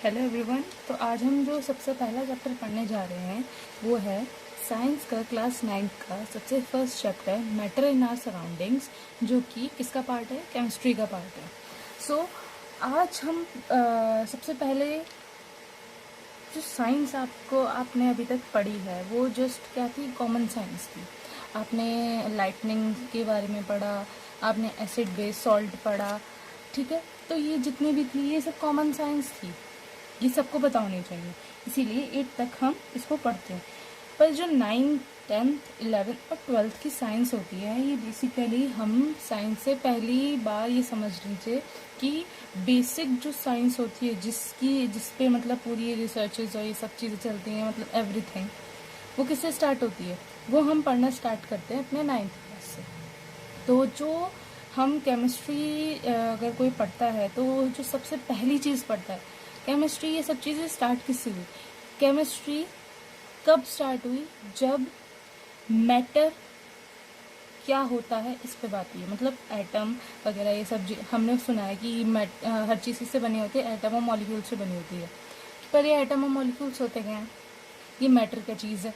Hello everyone. तो आज हम जो सबसे पहला चैप्टर पढ़ने जा रहे हैं वो है साइंस का क्लास 9 का सबसे first chapter matter in our surroundings, जो कि किसका पार्ट है? केमिस्ट्री का पार्ट है। सो आज हम सबसे पहले जो साइंस आपने अभी तक पढ़ी है वो जस्ट क्या थी? कॉमन साइंस थी। आपने लाइटनिंग के बारे में पढ़ा, आपने एसिड बेस सॉल्ट पढ़ा, ठीक है। तो ये जितनी भी थी ये सब कॉमन साइंस थी, ये सबको पता होनी चाहिए, इसीलिए 8 तक हम इसको पढ़ते हैं। पर जो 9, 10th, 11th और 12th की साइंस होती है, ये बेसिकली हम साइंस से पहली बार ये समझ लीजिए कि बेसिक जो साइंस होती है जिस पे मतलब पूरी रिसर्चेज और ये सब चीज़ें चलती हैं, मतलब एवरीथिंग, वो किससे स्टार्ट होती है? वो हम पढ़ना स्टार्ट करते हैं अपने 9th क्लास से। तो जो हम केमिस्ट्री अगर कोई पढ़ता है तो जो सबसे पहली चीज़ पढ़ता है केमिस्ट्री, ये सब चीज़ें स्टार्ट किससे हुई? केमिस्ट्री कब स्टार्ट हुई? जब मैटर क्या होता है इस पे बात हुई, मतलब एटम वगैरह ये सब हमने सुना है कि हर चीज़ किससे बनी होती है? एटम और मॉलिक्यूल से बनी होती है। पर ये एटम और मॉलिक्यूल्स होते क्या हैं? ये मैटर क्या चीज़ है?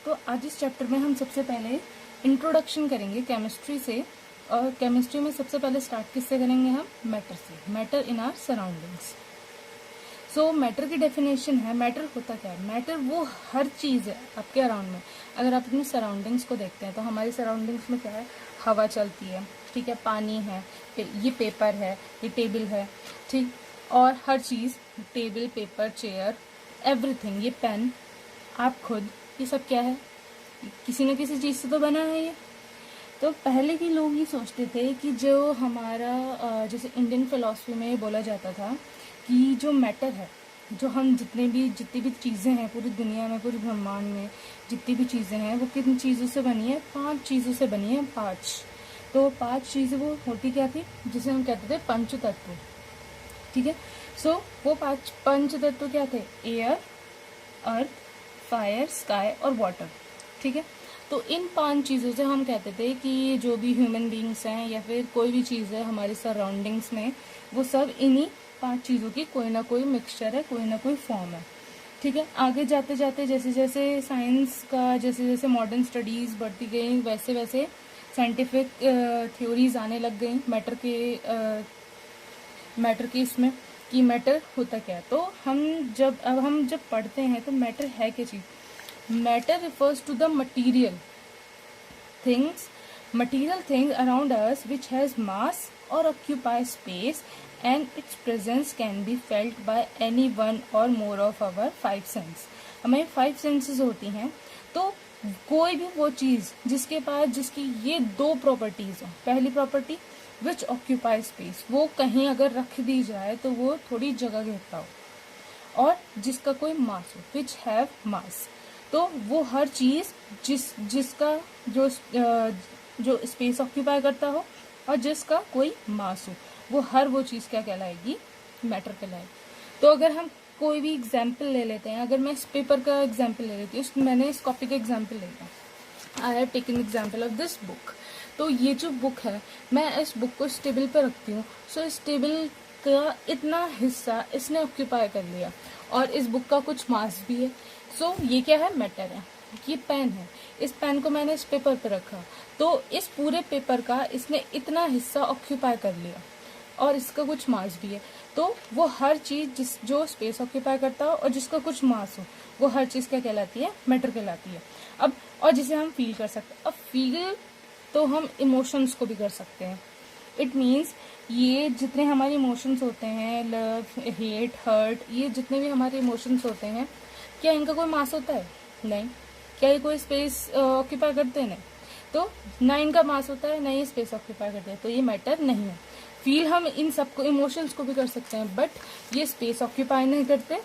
तो आज इस चैप्टर में हम सबसे पहले इंट्रोडक्शन करेंगे केमिस्ट्री से, और केमिस्ट्री में सबसे पहले स्टार्ट किससे करेंगे? हम मैटर से। Matter in our surroundings. So matter की डेफिनेशन है, मैटर होता क्या है? मैटर वो हर चीज़ है आपके अराउंड में। अगर आप अपनी सराउंडिंग्स को देखते हैं तो हमारी सराउंडिंग्स में क्या है? हवा चलती है, ठीक है, पानी है, ये पेपर है, ये टेबल है, ठीक, और हर चीज़, टेबल, पेपर, चेयर, एवरीथिंग, ये पेन, आप खुद, ये सब क्या है? किसी न किसी चीज़ से तो बना है ये। तो पहले के लोग ये सोचते थे कि जो हमारा जैसे इंडियन फिलॉसफी में बोला जाता था कि जो मैटर है, जो हम जितनी भी चीज़ें हैं पूरी दुनिया में, पूरे ब्रह्मांड में जितनी भी चीज़ें हैं वो किन चीज़ों से बनी है? 5 चीज़ों से बनी है, 5। तो 5 चीज़ें वो होती क्या थी? जिसे हम कहते थे पंच तत्व, ठीक है। सो वो 5 पंच तत्व क्या थे? एयर, अर्थ, फायर, स्काई और वाटर, ठीक है। तो इन 5 चीज़ों से हम कहते थे कि जो भी ह्यूमन बींग्स हैं या फिर कोई भी चीज़ है हमारी सराउंडिंग्स में, वो सब इन्हीं 5 चीज़ों की कोई ना कोई मिक्सचर है, कोई ना कोई फॉर्म है, ठीक है। आगे जाते जाते जैसे जैसे साइंस का जैसे जैसे मॉडर्न स्टडीज़ बढ़ती गई, वैसे वैसे साइंटिफिक थ्योरीज आने लग गई मैटर के इसमें कि मैटर होता क्या है। तो हम जब पढ़ते हैं तो मैटर है क्या चीज़? Matter refers to the material things around us which has mass or occupy space, and its presence can be felt by any one or more of our 5 senses. हमें 5 senses होती हैं, तो कोई भी वो चीज़ जिसकी ये 2 प्रॉपर्टीज हो। पहली प्रॉपर्टी विच ऑक्यूपाई स्पेस, वो कहीं अगर रख दी जाए तो वो थोड़ी जगह घेरता हो, और जिसका कोई मास हो, विच हैव मास। तो वो हर चीज जिसका जो स्पेस ऑक्यूपाई करता हो और जिसका कोई मास हो, वो चीज क्या कहलाएगी? मैटर कहलाएगी। तो अगर हम कोई भी एग्जाम्पल ले लेते हैं, अगर मैं इस पेपर का एग्जाम्पल ले लेती हूँ, मैंने इस कॉपी का एग्जाम्पल ले लिया, I have taken example of this book. तो ये जो बुक है, मैं इस बुक को इस टेबल पर रखती हूँ, सो इस टेबल का इतना हिस्सा इसने ऑक्यूपाई कर लिया, और इस बुक का कुछ मास भी है। सो ये क्या है? मैटर है। ये पेन है, इस पेन को मैंने इस पेपर पर रखा, तो इस पूरे पेपर का इसने इतना हिस्सा ऑक्यूपाई कर लिया, और इसका कुछ मास भी है। तो वो हर चीज जो स्पेस ऑक्यूपाई करता हो और जिसका कुछ मास हो, वो हर चीज क्या कहलाती है? मैटर कहलाती है। अब और जिसे हम फील कर सकते हैं। अब फील तो हम इमोशंस को भी कर सकते हैं। इट मीन्स ये जितने हमारे इमोशंस होते हैं, लव, हेट, हर्ट, ये जितने भी हमारे इमोशंस होते हैं, क्या इनका कोई मास होता है? नहीं। क्या ये कोई स्पेस ऑक्यूपाई करते हैं? नहीं। तो ना इनका मास होता है, ना ये स्पेस ऑक्यूपाई करते हैं, तो ये मैटर नहीं है। फील हम इन सबको, इमोशंस को भी कर सकते हैं, बट ये स्पेस ऑक्यूपाई नहीं करते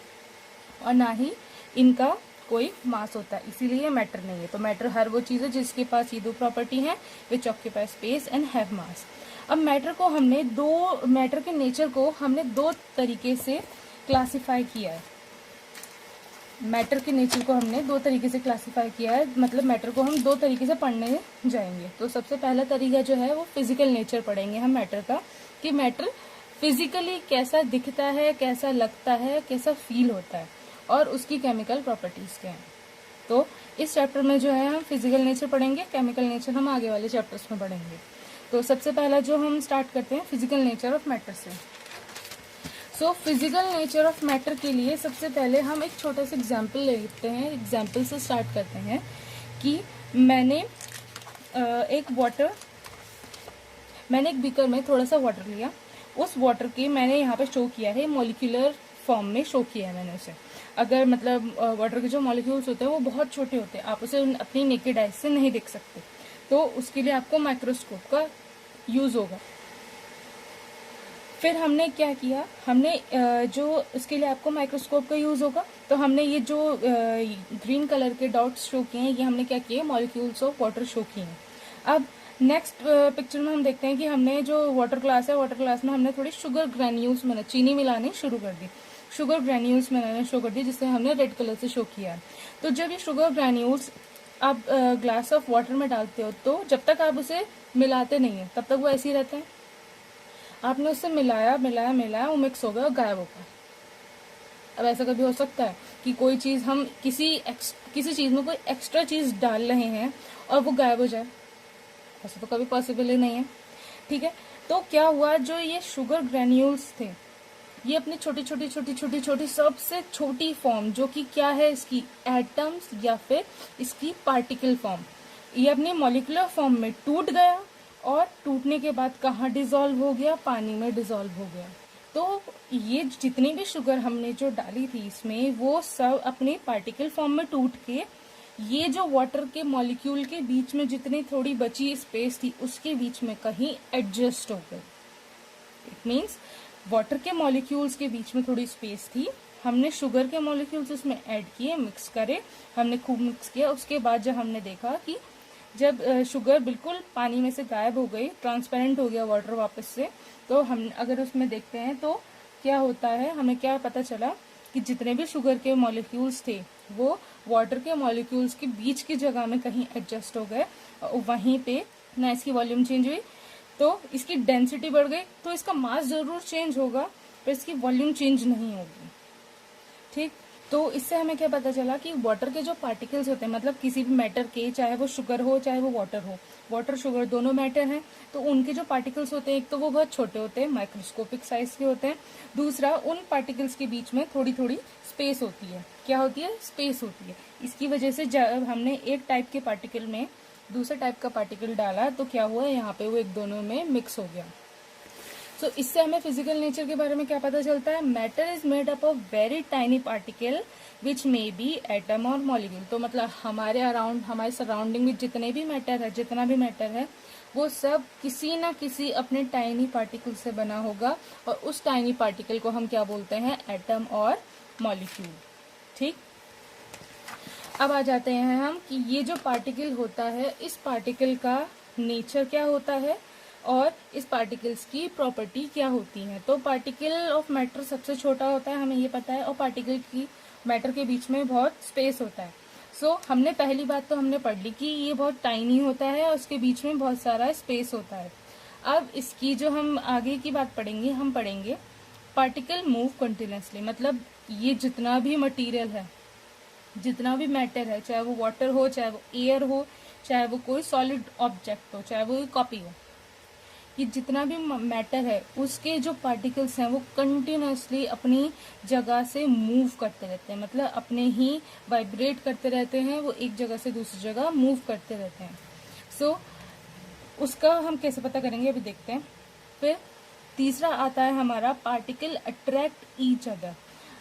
और ना ही इनका कोई मास होता है, इसीलिए मैटर नहीं है। तो मैटर हर वो चीज़ है जिसके पास ये 2 प्रॉपर्टी है, विच ऑक्यूपाई स्पेस एंड हैव मास। अब मैटर के नेचर को हमने 2 तरीके से क्लासिफाई किया है। मैटर के नेचर को हमने 2 तरीके से क्लासिफाई किया है, मतलब मैटर को हम 2 तरीके से पढ़ने जाएंगे। तो सबसे पहला तरीका जो है वो फिजिकल नेचर पढ़ेंगे हम मैटर का, कि मैटर फिजिकली कैसा दिखता है, कैसा लगता है, कैसा फील होता है, और उसकी केमिकल प्रॉपर्टीज क्या हैं। तो इस चैप्टर में जो है हम फिजिकल नेचर पढ़ेंगे, केमिकल नेचर हम आगे वाले चैप्टर्स में पढ़ेंगे। तो सबसे पहला जो हम स्टार्ट करते हैं फिजिकल नेचर ऑफ मैटर से। So physical nature of matter के लिए सबसे पहले हम एक छोटा सा एग्जाम्पल लेते हैं। एग्जाम्पल से स्टार्ट करते हैं कि मैंने एक बीकर में थोड़ा सा वाटर लिया। उस वाटर के मैंने यहाँ पे शो किया है, मॉलिक्यूलर फॉर्म में शो किया है मैंने उसे। अगर मतलब वाटर के जो मॉलिक्यूल्स होते हैं वो बहुत छोटे होते हैं, आप उसे अपनी नेकेड आइज से नहीं देख सकते, तो उसके लिए आपको माइक्रोस्कोप का यूज होगा। फिर हमने क्या किया, हमने जो उसके लिए आपको माइक्रोस्कोप का यूज होगा, तो हमने ये जो ग्रीन कलर के डॉट्स शो किए हैं, ये हमने क्या किए, मॉलिक्यूल्स ऑफ वाटर शो किए हैं। अब नेक्स्ट पिक्चर में हम देखते हैं कि हमने जो वाटर ग्लास है, वाटर ग्लास में हमने थोड़ी शुगर ग्रैन्यूल्स मैंने चीनी मिलानी शुरू कर दी, शुगर ग्रैन्यूल्स मैंने शो कर दी, जिससे हमने रेड कलर से शो किया। तो जब ये शुगर ग्रैन्यूल्स आप ग्लास ऑफ वाटर में डालते हो, तो जब तक आप उसे मिलाते नहीं है तब तक वो ऐसे ही रहते हैं। आपने उससे मिलाया, वो मिक्स हो गया और गायब हो गया। अब ऐसा कभी हो सकता है कि कोई चीज हम किसी चीज में कोई एक्स्ट्रा चीज डाल रहे हैं और वो गायब हो जाए? ऐसा तो कभी पॉसिबल ही नहीं है। ठीक है, तो क्या हुआ, जो ये शुगर ग्रैन्यूल्स थे, ये अपनी छोटी सबसे छोटी फॉर्म, जो कि क्या है इसकी, एटम्स या फिर इसकी पार्टिकल फॉर्म, ये अपनी मॉलिक्यूलर फॉर्म में टूट गया, और टूटने के बाद कहाँ डिसॉल्व हो गया, पानी में डिसॉल्व हो गया। तो ये जितनी भी शुगर हमने जो डाली थी इसमें, वो सब अपने पार्टिकल फॉर्म में टूट के ये जो वाटर के मॉलिक्यूल के बीच में जितनी थोड़ी बची स्पेस थी, उसके बीच में कहीं एडजस्ट हो गई। इट मीन्स वाटर के मॉलिक्यूल्स के बीच में थोड़ी स्पेस थी, हमने शुगर के मॉलिक्यूल्स उसमें ऐड किए, मिक्स करे, हमने खूब मिक्स किया। उसके बाद जब हमने देखा कि जब शुगर बिल्कुल पानी में से गायब हो गई, ट्रांसपेरेंट हो गया वाटर वापस से, तो हम अगर उसमें देखते हैं तो क्या होता है, हमें क्या पता चला कि जितने भी शुगर के मॉलिक्यूल्स थे वो वाटर के मॉलिक्यूल्स के बीच की जगह में कहीं एडजस्ट हो गए, वहीं पे ना इसकी वॉल्यूम चेंज हुई, तो इसकी डेंसिटी बढ़ गई, तो इसका मास जरूर चेंज होगा पर इसकी वॉल्यूम चेंज नहीं होगी। ठीक, तो इससे हमें क्या पता चला कि वाटर के जो पार्टिकल्स होते हैं, मतलब किसी भी मैटर के, चाहे वो शुगर हो चाहे वो वाटर हो, वाटर शुगर दोनों मैटर हैं, तो उनके जो पार्टिकल्स होते हैं, एक तो वो बहुत छोटे होते हैं, माइक्रोस्कोपिक साइज के होते हैं, दूसरा उन पार्टिकल्स के बीच में थोड़ी थोड़ी स्पेस होती है। क्या होती है? स्पेस होती है। इसकी वजह से जब हमने एक टाइप के पार्टिकल में दूसरे टाइप का पार्टिकल डाला, तो क्या हुआ, यहाँ पे वो एक दोनों में मिक्स हो गया। तो इससे हमें फिजिकल नेचर के बारे में क्या पता चलता है, matter is made up of very tiny particle which may be atom और मॉलिक्यूल। तो मतलब हमारे अराउंड, हमारे सराउंडिंग में जितने भी मैटर है, जितना भी मैटर है, वो सब किसी ना किसी अपने टाइनी पार्टिकल से बना होगा, और उस टाइनी पार्टिकल को हम क्या बोलते हैं, एटम और मॉलिक्यूल। ठीक, अब आ जाते हैं हम कि ये जो पार्टिकल होता है, इस पार्टिकल का नेचर क्या होता है और इस पार्टिकल्स की प्रॉपर्टी क्या होती है। तो पार्टिकल ऑफ मैटर सबसे छोटा होता है, हमें ये पता है, और पार्टिकल की मैटर के बीच में बहुत स्पेस होता है। सो हमने पहली बात तो हमने पढ़ ली कि ये बहुत टाइनी होता है और उसके बीच में बहुत सारा स्पेस होता है। अब इसकी जो हम आगे की बात पढ़ेंगे, हम पढ़ेंगे पार्टिकल मूव कंटिन्यूसली, मतलब ये जितना भी मटीरियल है, जितना भी मैटर है, चाहे वो वाटर हो, चाहे वो एयर हो, चाहे वो कोई सॉलिड ऑब्जेक्ट हो, चाहे वो कॉपी हो, ये जितना भी मैटर है उसके जो पार्टिकल्स हैं वो कंटिन्यूसली अपनी जगह से मूव करते रहते हैं, मतलब अपने ही वाइब्रेट करते रहते हैं, वो एक जगह से दूसरी जगह मूव करते रहते हैं। सो उसका हम कैसे पता करेंगे, अभी देखते हैं। फिर तीसरा आता है हमारा पार्टिकल अट्रैक्ट ईच अदर।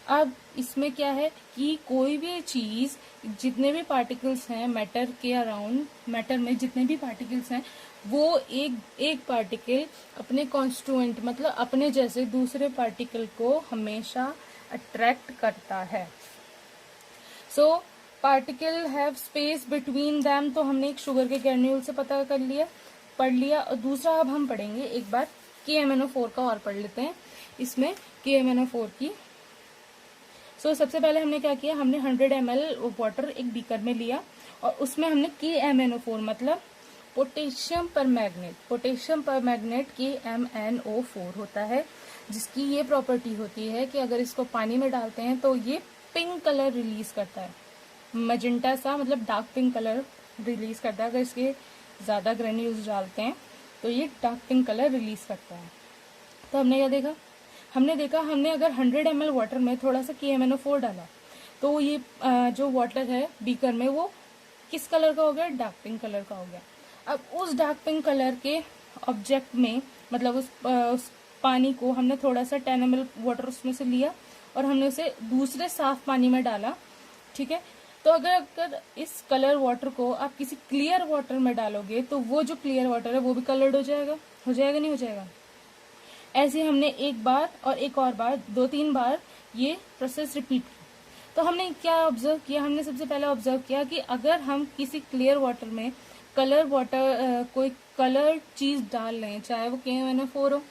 अब इसमें क्या है कि कोई भी चीज, जितने भी पार्टिकल्स हैं मैटर के अराउंड, मैटर में जितने भी पार्टिकल्स हैं, वो एक पार्टिकल अपने कॉन्स्टिट्यूएंट, मतलब अपने जैसे दूसरे पार्टिकल को हमेशा अट्रैक्ट करता है। So particle have space between them, तो हमने एक शुगर के ग्रैन्यूल से पता कर लिया, पढ़ लिया। और दूसरा अब हम पढ़ेंगे एक बार KMnO4 का और पढ़ लेते हैं इसमें KMnO4 की। सबसे पहले हमने क्या किया, हमने 100 ml वाटर एक बीकर में लिया और उसमें हमने KMnO4 मतलब पोटेशियम पर मैग्नेट KMnO4 होता है, जिसकी ये प्रॉपर्टी होती है कि अगर इसको पानी में डालते हैं तो ये पिंक कलर रिलीज करता है, मजेंटा सा, मतलब डार्क पिंक कलर रिलीज करता है। अगर इसके ज़्यादा ग्रेन्यूल्स डालते हैं तो ये डार्क पिंक कलर रिलीज करता है। तो हमने क्या देखा, हमने अगर 100 ml वाटर में थोड़ा सा KMnO4 डाला तो ये जो वाटर है बीकर में वो किस कलर का हो गया, डार्क पिंक कलर का हो गया। अब उस डार्क पिंक कलर के ऑब्जेक्ट में, मतलब उस पानी को हमने थोड़ा सा 10 ml वाटर उसमें से लिया और हमने उसे दूसरे साफ पानी में डाला, ठीक है। तो अगर इस कलर वाटर को आप किसी क्लियर वाटर में डालोगे तो वो जो क्लियर वाटर है वो भी कलर्ड हो जाएगा, नहीं हो जाएगा। ऐसे हमने एक बार और एक और बार, 2-3 बार ये प्रोसेस रिपीट की। तो हमने क्या ऑब्जर्व किया, हमने सबसे पहले ऑब्जर्व किया कि अगर हम किसी क्लियर वाटर में कोई कलर चीज डाल लें, चाहे वो KMnO4 हो,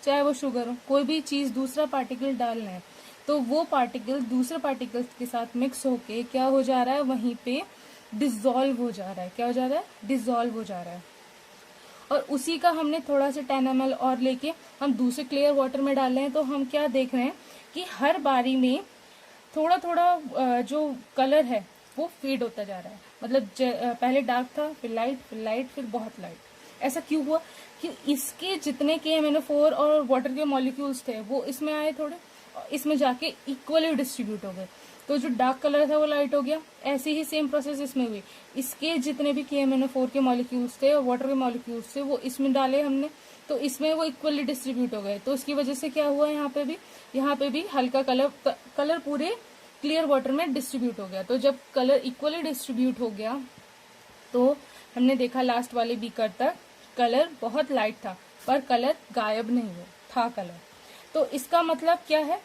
चाहे वो शुगर हो, कोई भी चीज दूसरा पार्टिकल डाल लें, तो वो पार्टिकल दूसरे पार्टिकल्स के साथ मिक्स होके क्या हो जा रहा है, वहीं पे डिसॉल्व हो जा रहा है। क्या हो जा रहा है, डिसॉल्व हो जा रहा है। और उसी का हमने थोड़ा सा 10 ml और लेके हम दूसरे क्लियर वाटर में डाल रहे हैं। तो हम क्या देख रहे हैं कि हर बारी में थोड़ा थोड़ा जो कलर है वो फेड होता जा रहा है। मतलब पहले डार्क था, फिर लाइट, फिर लाइट, फिर बहुत लाइट। ऐसा क्यों हुआ कि इसके जितने KMnO4 और वाटर के मॉलिक्यूल्स थे वो इसमें आए, थोड़े इसमें जाके इक्वली डिस्ट्रीब्यूट हो गए। तो जो डार्क कलर था वो लाइट हो गया। ऐसे ही सेम प्रोसेस इसमें हुई। इसके जितने भी KMnO4 के मॉलिक्यूल्स थे और वाटर के मॉलिक्यूल्स थे वो इसमें डाले हमने, तो इसमें वो इक्वली डिस्ट्रीब्यूट हो गए। तो उसकी वजह से क्या हुआ, यहाँ पे भी हल्का कलर पूरे क्लियर वाटर में डिस्ट्रीब्यूट हो गया। तो जब कलर इक्वली डिस्ट्रीब्यूट हो गया तो हमने देखा लास्ट वाले बीकर तक कलर बहुत लाइट था, पर कलर गायब नहीं हुआ था कलर। तो इसका मतलब क्या है,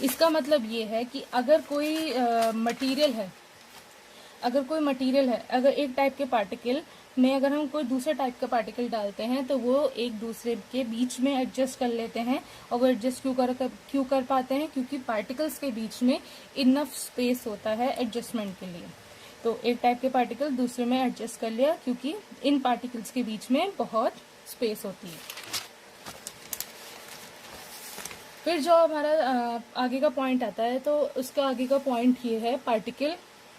इसका मतलब ये है कि अगर कोई मटेरियल है, अगर एक टाइप के पार्टिकल में अगर हम कोई दूसरे टाइप का पार्टिकल डालते हैं तो वो एक दूसरे के बीच में एडजस्ट कर लेते हैं। और वो एडजस्ट क्यों कर पाते हैं, क्योंकि पार्टिकल्स के बीच में इनफ स्पेस होता है एडजस्टमेंट के लिए। तो एक टाइप के पार्टिकल दूसरे में एडजस्ट कर लिया क्योंकि इन पार्टिकल्स के बीच में बहुत स्पेस होती है। फिर जो हमारा आगे का पॉइंट आता है, तो उसका आगे का पॉइंट ये है, particle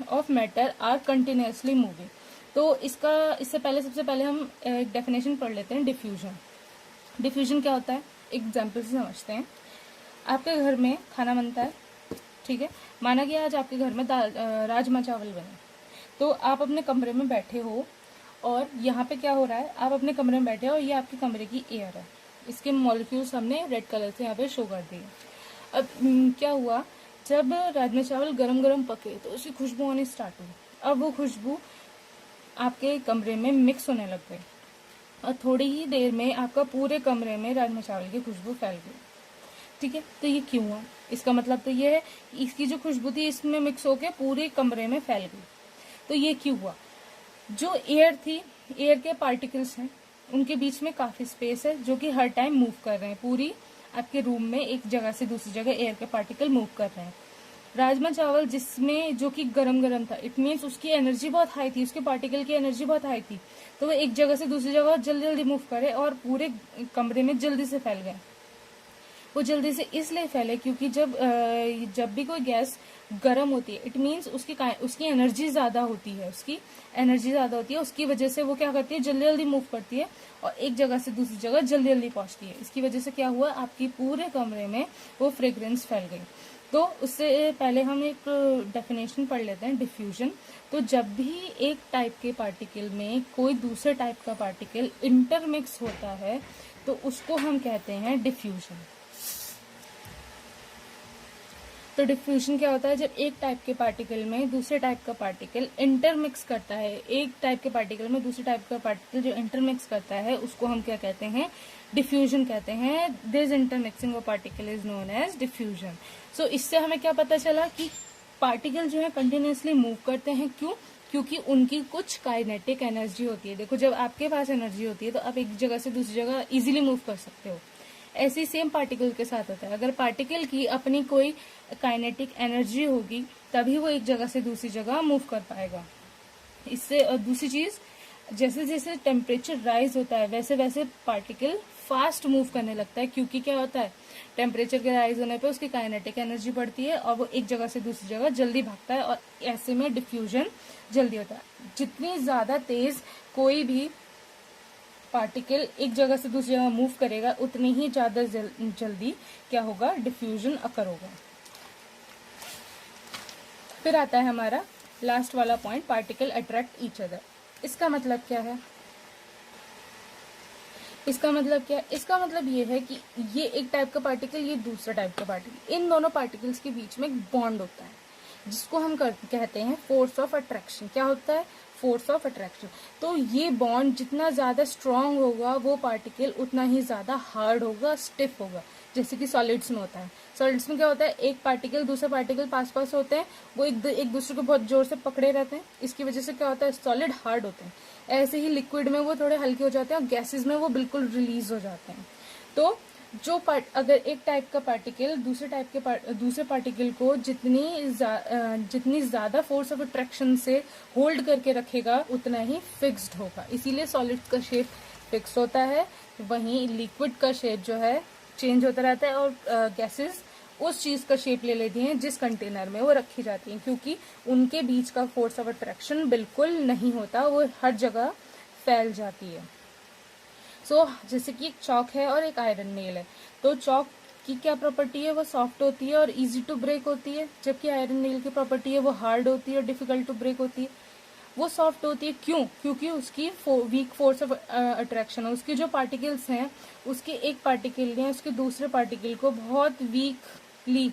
of matter are continuously moving. तो इससे पहले सबसे पहले हम एक डेफिनेशन पढ़ लेते हैं, डिफ्यूजन क्या होता है, एग्जाम्पल से समझते हैं। आपके घर में खाना बनता है, ठीक है। माना कि आज आपके घर में राजमा चावल बने, तो आप अपने कमरे में बैठे हो और यहाँ पे क्या हो रहा है, आप अपने कमरे में बैठे हो और ये आपके कमरे की एयर है। इसके मॉलिक्यूल्स हमने रेड कलर से यहाँ पे शो कर दिए। अब क्या हुआ, जब राजमा चावल गरम गरम पके तो उसकी खुशबू आनी स्टार्ट हुई। अब वो खुशबू आपके कमरे में मिक्स होने लग गई और थोड़ी ही देर में आपका पूरे कमरे में राजमा चावल की खुशबू फैल गई, ठीक है। तो ये क्यों हुआ, इसका मतलब तो ये है कि इसकी जो खुशबू थी इसमें मिक्स होकर पूरे कमरे में फैल गई। तो ये क्यों हुआ, जो एयर थी, एयर के पार्टिकल्स हैं, उनके बीच में काफी स्पेस है जो कि हर टाइम मूव कर रहे हैं। पूरी आपके रूम में एक जगह से दूसरी जगह एयर के पार्टिकल मूव कर रहे हैं। राजमा चावल जिसमें जो कि गरम था, इट मीन्स उसकी एनर्जी बहुत हाई थी, उसके पार्टिकल की एनर्जी बहुत हाई थी, तो वो एक जगह से दूसरी जगह जल्दी मूव करे और पूरे कमरे में जल्दी से फैल गए। वो जल्दी से इसलिए फैले क्योंकि जब भी कोई गैस गर्म होती है, इट मीन्स उसकी एनर्जी ज्यादा होती है, उसकी वजह से वो क्या करती है, जल्दी मूव करती है और एक जगह से दूसरी जगह जल्दी पहुंचती है। इसकी वजह से क्या हुआ, आपकी पूरे कमरे में वो फ्रेग्रेंस फैल गई। तो उससे पहले हम एक डेफिनेशन पढ़ लेते हैं, डिफ्यूजन। तो जब भी एक टाइप के पार्टिकल में कोई दूसरे टाइप का पार्टिकल इंटरमिक्स होता है तो उसको हम कहते हैं डिफ्यूजन। तो डिफ्यूजन क्या होता है, जब एक टाइप के पार्टिकल में दूसरे टाइप का पार्टिकल इंटरमिक्स करता है, एक टाइप के पार्टिकल में दूसरे टाइप का पार्टिकल जो इंटरमिक्स करता है उसको हम क्या कहते हैं, डिफ्यूजन कहते हैं। This intermixing of particle is known as diffusion. So इससे हमें क्या पता चला कि पार्टिकल जो है कंटिन्यूअसली मूव करते हैं। क्यों, क्योंकि उनकी कुछ काइनेटिक एनर्जी होती है। देखो, जब आपके पास एनर्जी होती है तो आप एक जगह से दूसरी जगह इजीली मूव कर सकते हो। ऐसे सेम पार्टिकल के साथ होता है। अगर पार्टिकल की अपनी कोई काइनेटिक एनर्जी होगी तभी वो एक जगह से दूसरी जगह मूव कर पाएगा। इससे दूसरी चीज, जैसे जैसे टेम्परेचर राइज होता है वैसे वैसे पार्टिकल फास्ट मूव करने लगता है, क्योंकि क्या होता है, टेम्परेचर के राइज होने पे उसकी काइनेटिक एनर्जी बढ़ती है और वो एक जगह से दूसरी जगह जल्दी भागता है और ऐसे में डिफ्यूजन जल्दी होता है। जितनी ज्यादा तेज कोई भी पार्टिकल एक जगह से दूसरी जगह मूव करेगा उतनी ही ज्यादा जल्दी क्या होगा, डिफ्यूजन अकर होगा। फिर आता है हमारा लास्ट वाला point, particle attract each other. इसका मतलब क्या है? इसका मतलब ये है कि ये एक टाइप का पार्टिकल, ये दूसरा टाइप का पार्टिकल, इन दोनों पार्टिकल्स के बीच में एक बॉन्ड होता है जिसको हम कहते हैं फोर्स ऑफ अट्रैक्शन। क्या होता है? Force of attraction. तो ये बॉन्ड जितना ज्यादा स्ट्रांग होगा वो पार्टिकल उतना ही ज्यादा हार्ड होगा, स्टिफ होगा, जैसे कि सॉलिड्स में होता है। सॉलिड्स में क्या होता है, एक पार्टिकल दूसरे पार्टिकल पास पास होते हैं, वो एक दूसरे को बहुत जोर से पकड़े रहते हैं, इसकी वजह से क्या होता है, सॉलिड हार्ड होते हैं। ऐसे ही लिक्विड में वो थोड़े हल्के हो जाते हैं और गैसेज में वो बिल्कुल रिलीज हो जाते हैं। तो अगर एक टाइप का पार्टिकल दूसरे पार्टिकल को जितनी ज्यादा फोर्स ऑफ अट्रैक्शन से होल्ड करके रखेगा उतना ही फिक्स्ड होगा, इसीलिए सॉलिड का शेप फिक्स होता है। वहीं लिक्विड का शेप जो है चेंज होता रहता है और गैसेस उस चीज का शेप ले लेती हैं जिस कंटेनर में वो रखी जाती हैं, क्योंकि उनके बीच का फोर्स ऑफ अट्रैक्शन बिल्कुल नहीं होता, वो हर जगह फैल जाती है। जैसे कि एक चॉक है और एक आयरन नेल है, तो चॉक की क्या प्रॉपर्टी है, वो सॉफ्ट होती है और इजी टू ब्रेक होती है, जबकि आयरन नेल की प्रॉपर्टी है वो हार्ड होती है और डिफिकल्ट टू ब्रेक होती है। वो सॉफ्ट होती है क्यों? क्योंकि उसकी वीक फोर्स ऑफ अट्रैक्शन है। उसके जो पार्टिकल्स हैं, उसके एक पार्टिकल ने उसके दूसरे पार्टिकल को बहुत वीकली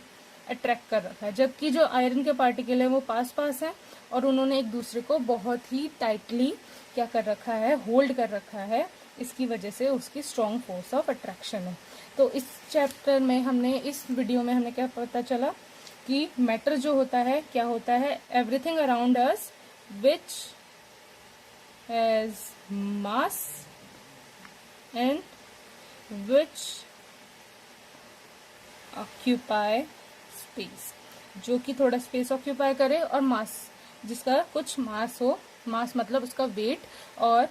अट्रैक्ट कर रखा है, जबकि जो आयरन के पार्टिकल है वो पास पास है और उन्होंने एक दूसरे को बहुत ही टाइटली क्या कर रखा है, होल्ड कर रखा है। इसकी वजह से उसकी स्ट्रॉन्ग फोर्स ऑफ अट्रैक्शन है। तो इस चैप्टर में इस वीडियो में हमने क्या पता चला कि मैटर जो होता है क्या होता है, everything around us which has mass and which occupy space, जो कि थोड़ा स्पेस ऑक्यूपाई करे और मास जिसका कुछ मास हो, मास मतलब उसका वेट, और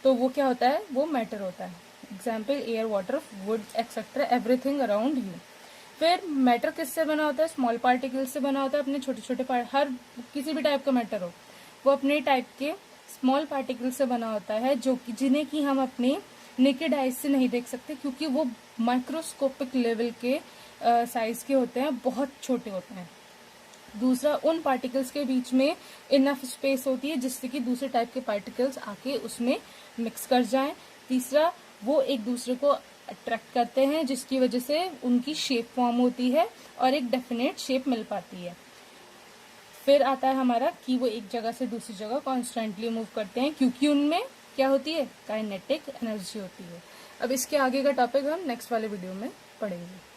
तो वो क्या होता है, वो मैटर होता है। Example air, water, would etcetera, everything around you. फिर मैटर किससे बना होता है, स्मॉल पार्टिकल्स से बना होता है। अपने छोटे छोटे हर किसी भी टाइप का मैटर हो वो अपने टाइप के स्मॉल पार्टिकल्स से बना होता है, जो कि जिन्हें कि हम अपने नेकेड आइज से नहीं देख सकते, क्योंकि वो माइक्रोस्कोपिक लेवल के साइज के होते हैं, बहुत छोटे होते हैं। दूसरा, उन पार्टिकल्स के बीच में इनफ स्पेस होती है जिससे कि दूसरे टाइप के पार्टिकल्स आके उसमें मिक्स कर जाएं। तीसरा, वो एक दूसरे को अट्रैक्ट करते हैं जिसकी वजह से उनकी शेप फॉर्म होती है और एक डेफिनेट शेप मिल पाती है। फिर आता है हमारा कि वो एक जगह से दूसरी जगह कॉन्स्टेंटली मूव करते हैं, क्योंकि उनमें क्या होती है, काइनेटिक एनर्जी होती है। अब इसके आगे का टॉपिक हम नेक्स्ट वाले वीडियो में पढ़ेंगे।